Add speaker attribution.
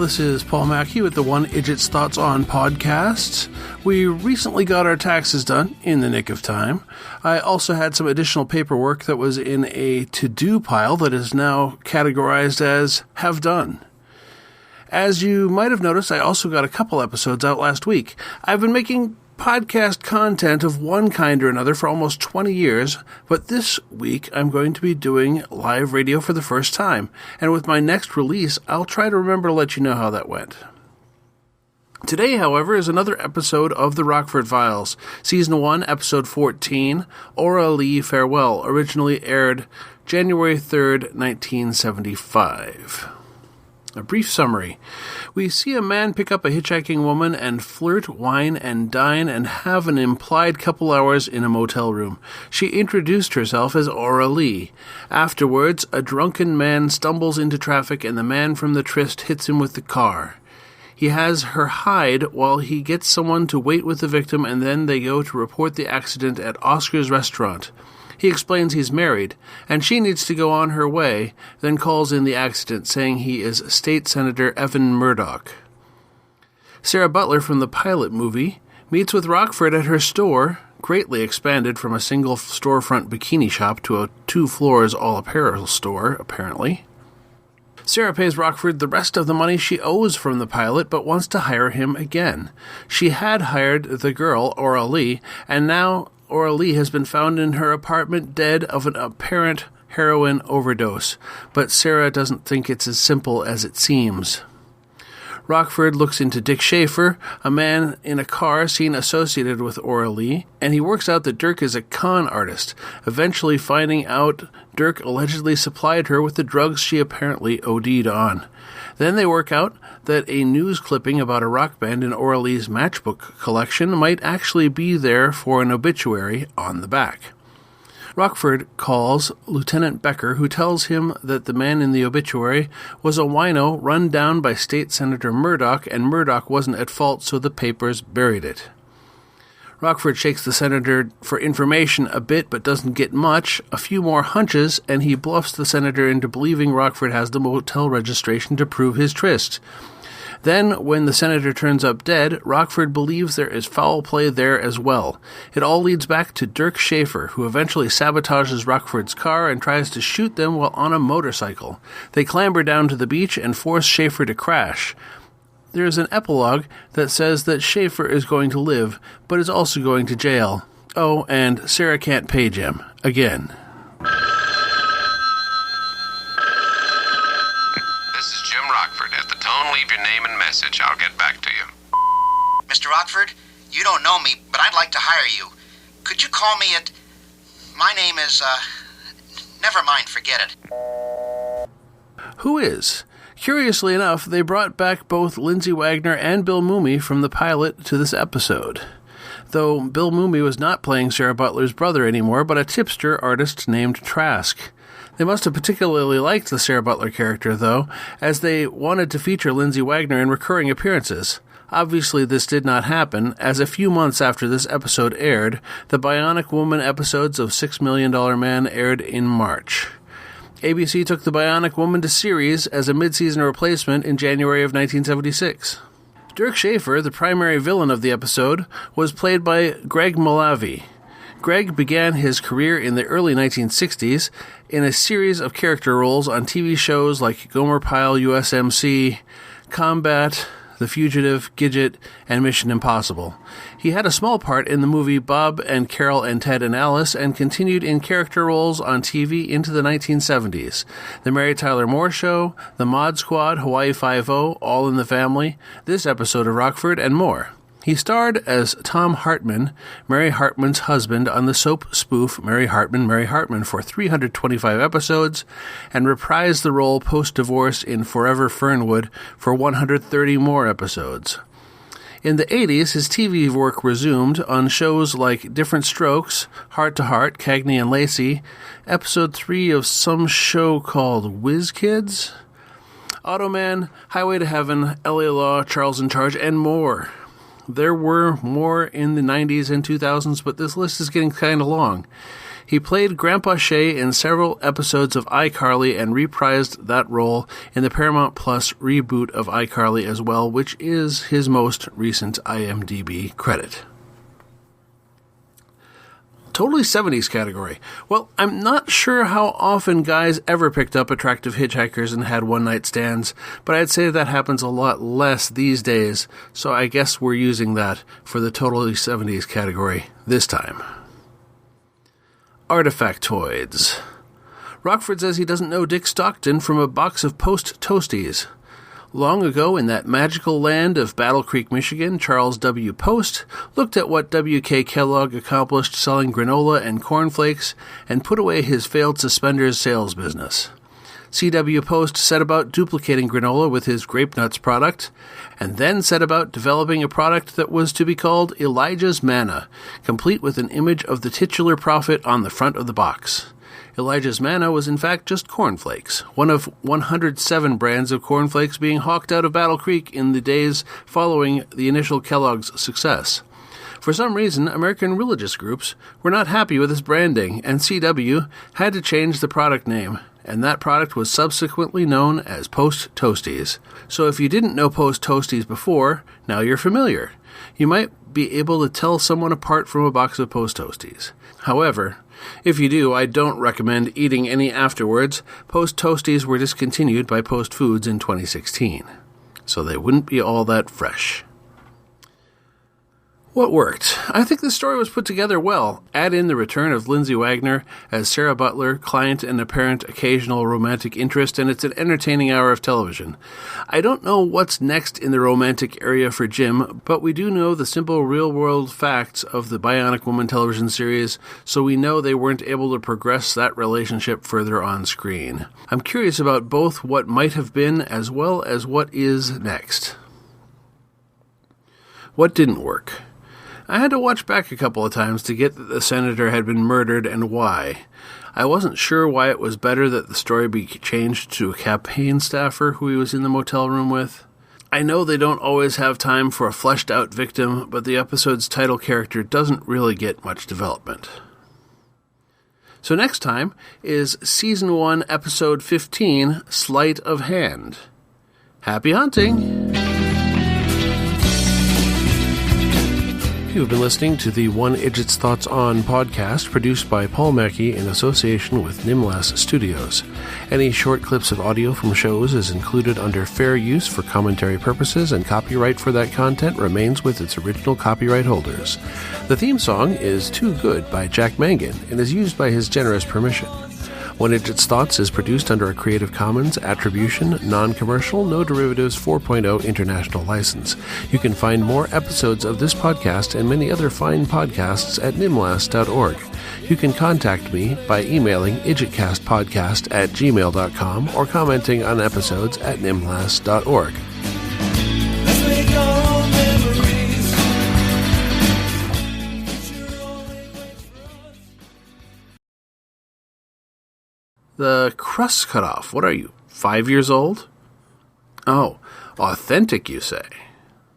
Speaker 1: this is Paul Mackey with the One Idjit's Thoughts on podcast. We recently got our taxes done in the nick of time. I also had some additional paperwork that was in a to-do pile that is now categorized as have done. As you might have noticed, I also got a couple episodes out last week. I've been making podcast content of one kind or another for almost 20 years, but this week I'm going to be doing live radio for the first time, and with my next release, I'll try to remember to let you know how that went. Today, however, is another episode of the Rockford Files, Season 1, Episode 14, Aura Lee Farewell, originally aired January 3rd, 1975. A brief summary. We see a man pick up a hitchhiking woman and flirt, wine, and dine and have an implied couple hours in a motel room. She introduced herself as Aura Lee. Afterwards, a drunken man stumbles into traffic and the man from the tryst hits him with the car. He has her hide while he gets someone to wait with the victim, and then they go to report the accident at Oscar's restaurant. He explains he's married, and she needs to go on her way, then calls in the accident, saying he is State Senator Evan Murdoch. Sarah Butler from the pilot movie meets with Rockford at her store, greatly expanded from a single storefront bikini shop to a 2 floors all-apparel store, apparently. Sarah pays Rockford the rest of the money she owes from the pilot, but wants to hire him again. She had hired the girl, Aura Lee, and now Aura Lee has been found in her apartment dead of an apparent heroin overdose, but Sarah doesn't think it's as simple as it seems. Rockford looks into Dick Schaefer, a man in a car seen associated with Aura Lee, and he works out that Dirk is a con artist, eventually finding out Dirk allegedly supplied her with the drugs she apparently OD'd on. Then they work out that a news clipping about a rock band in Aura Lee's matchbook collection might actually be there for an obituary on the back. Rockford calls Lieutenant Becker, who tells him that the man in the obituary was a wino run down by State Senator Murdoch, and Murdoch wasn't at fault, so the papers buried it. Rockford shakes the senator for information a bit, but doesn't get much, a few more hunches, and he bluffs the senator into believing Rockford has the motel registration to prove his tryst. Then, when the senator turns up dead, Rockford believes there is foul play there as well. It all leads back to Dirk Schaefer, who eventually sabotages Rockford's car and tries to shoot them while on a motorcycle. They clamber down to the beach and force Schaefer to crash. There is an epilogue that says that Schaefer is going to live, but is also going to jail. Oh, and Sarah can't page him. Again.
Speaker 2: This is Jim Rockford. At the tone, leave your name and message. I'll get back to you.
Speaker 3: Mr. Rockford, you don't know me, but I'd like to hire you. Could you call me at... My name is, Never mind, forget it.
Speaker 1: Who is? Curiously enough, they brought back both Lindsay Wagner and Bill Mumy from the pilot to this episode. Though Bill Mumy was not playing Sarah Butler's brother anymore, but a tipster artist named Trask. They must have particularly liked the Sarah Butler character, though, as they wanted to feature Lindsay Wagner in recurring appearances. Obviously, this did not happen, as a few months after this episode aired, the Bionic Woman episodes of $6 Million Man aired in March. ABC took the Bionic Woman to series as a mid-season replacement in January of 1976. Dirk Schaefer, the primary villain of the episode, was played by Greg Malavi. Greg began his career in the early 1960s in a series of character roles on TV shows like Gomer Pyle USMC, Combat, The Fugitive, Idjit, and Mission Impossible. He had a small part in the movie Bob and Carol and Ted and Alice, and continued in character roles on TV into the 1970s. The Mary Tyler Moore Show, The Mod Squad, Hawaii Five-0, All in the Family, this episode of Rockford, and more. He starred as Tom Hartman, Mary Hartman's husband, on the soap spoof Mary Hartman for 325 episodes, and reprised the role post-divorce in Forever Fernwood for 130 more episodes. In the 80s, his TV work resumed on shows like Different Strokes, Heart to Heart, Cagney and Lacey, episode 3 of some show called Whiz Kids, Automan, Highway to Heaven, LA Law, Charles in Charge, and more. There were more in the 90s and 2000s, but this list is getting kind of long. He played Grandpa Shay in several episodes of iCarly and reprised that role in the Paramount Plus reboot of iCarly as well, which is his most recent IMDb credit. Totally 70s category. Well, I'm not sure how often guys ever picked up attractive hitchhikers and had one-night stands, but I'd say that happens a lot less these days, so I guess we're using that for the totally 70s category this time. Artifactoids. Rockford says he doesn't know Dick Stockton from a box of Post Toasties. Long ago, in that magical land of Battle Creek, Michigan, Charles W. Post looked at what W.K. Kellogg accomplished selling granola and cornflakes and put away his failed suspenders sales business. C.W. Post set about duplicating granola with his grape nuts product, and then set about developing a product that was to be called Elijah's Manna, complete with an image of the titular prophet on the front of the box. Elijah's Manna was in fact just cornflakes, one of 107 brands of cornflakes being hawked out of Battle Creek in the days following the initial Kellogg's success. For some reason, American religious groups were not happy with his branding, and CW had to change the product name, and that product was subsequently known as Post Toasties. So if you didn't know Post Toasties before, now you're familiar. You might be able to tell someone apart from a box of Post Toasties. However, if you do, I don't recommend eating any afterwards. Post Toasties were discontinued by Post Foods in 2016, so they wouldn't be all that fresh. What worked? I think the story was put together well. Add in the return of Lindsay Wagner as Sarah Butler, client and apparent occasional romantic interest, and it's an entertaining hour of television. I don't know what's next in the romantic area for Jim, but we do know the simple real-world facts of the Bionic Woman television series, so we know they weren't able to progress that relationship further on screen. I'm curious about both what might have been as well as what is next. What didn't work? I had to watch back a couple of times to get that the senator had been murdered and why. I wasn't sure why it was better that the story be changed to a campaign staffer who he was in the motel room with. I know they don't always have time for a fleshed-out victim, but the episode's title character doesn't really get much development. So next time is Season 1, Episode 15, Sleight of Hand. Happy hunting! You've been listening to the One Idjit's Thoughts On podcast, produced by Paul Mackey in association with Nimlas Studios. Any short clips of audio from shows is included under fair use for commentary purposes, and copyright for that content remains with its original copyright holders. The theme song is Too Good by Jack Mangan and is used by his generous permission. One Idjit's Thoughts is produced under a Creative Commons Attribution, Non-Commercial, No Derivatives 4.0 International License. You can find more episodes of this podcast and many other fine podcasts at nimlas.org. You can contact me by emailing idjitcastpodcast@gmail.com or commenting on episodes at nimlas.org. The crust cut off. What are you, 5 years old? Oh, authentic, you say?